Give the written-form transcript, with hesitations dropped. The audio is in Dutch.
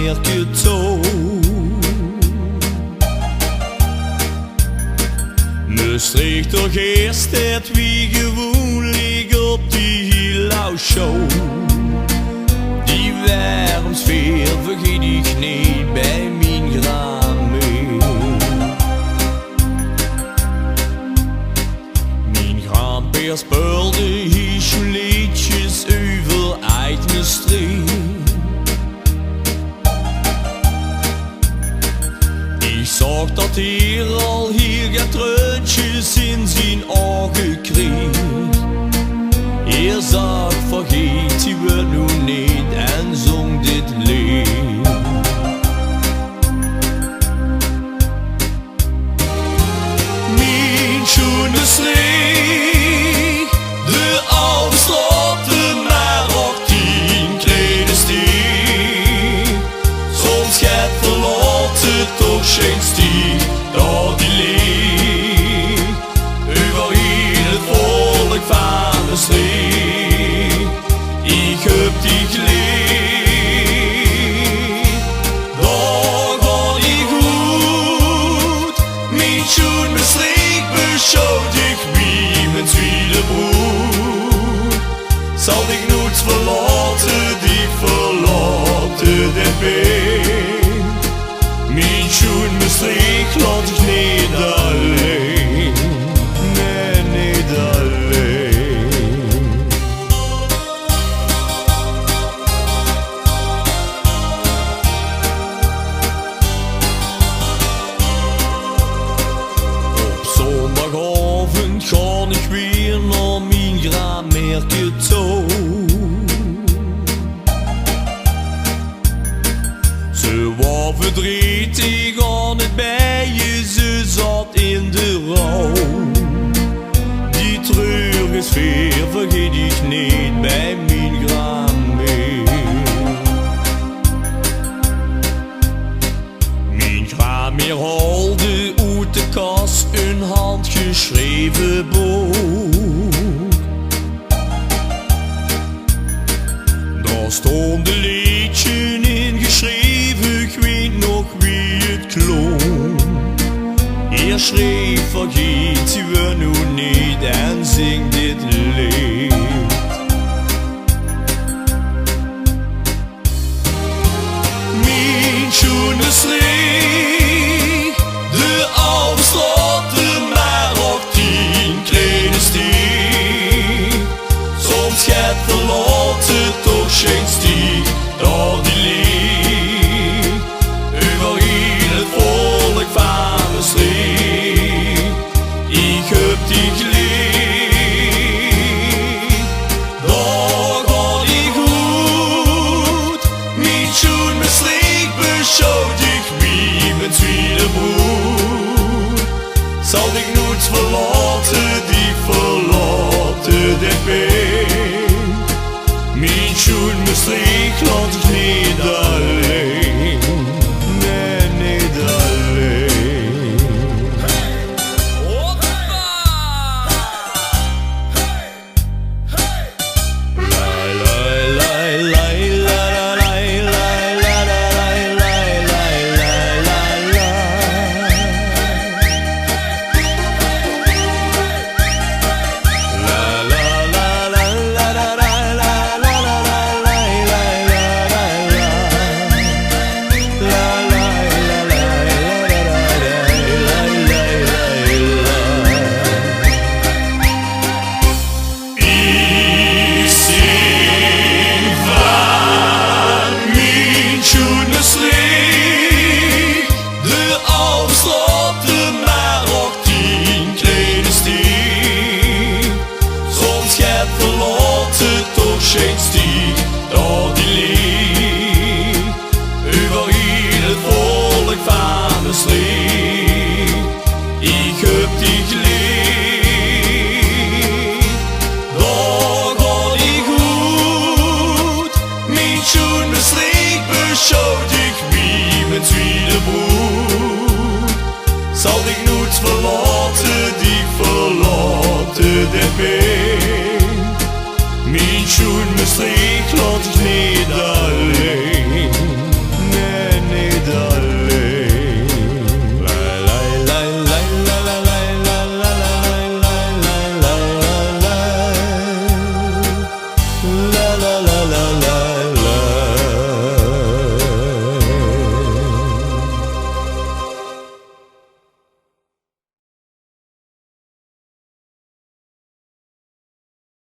mørketog. Med strikt orkester tvigevoen ligger de helt af sjov. De verdensfærd forgivet i knæ bag min ramme. Min kramper spørgte isoletes over egne strid. Ich sagt at all hier trøntjes in sin orgekrig. Sagt forget, I vil nu ned ansung dit liv. Min schöne Srig, det avslåtte meg og din glæde stig. Som skat forlåtet og skjent stig, da de lig. Over hele folk fandes lig. I købt i klæd. Hvor går de ud? Min tjun med strik besøgt ikke mimens vilde brud. Så de knuds forlåte den ben. Min tjun med strik låt de knæd alene. Ned alene. Kan ik weer naar mijn grammerketog. Ze was verdrietig aan het bijen, ze zat in de rouw. Die treurige sfeer vergeet ik niet bij mijn grammer. Mijn grammer haalde uit de kast een handgeschreven boek. Daar stonden liedjes in geschreven, ik weet nog wie het klonk. Er schreef vergeet je we nu niet en zing dit lied. Mijn schöne Srig.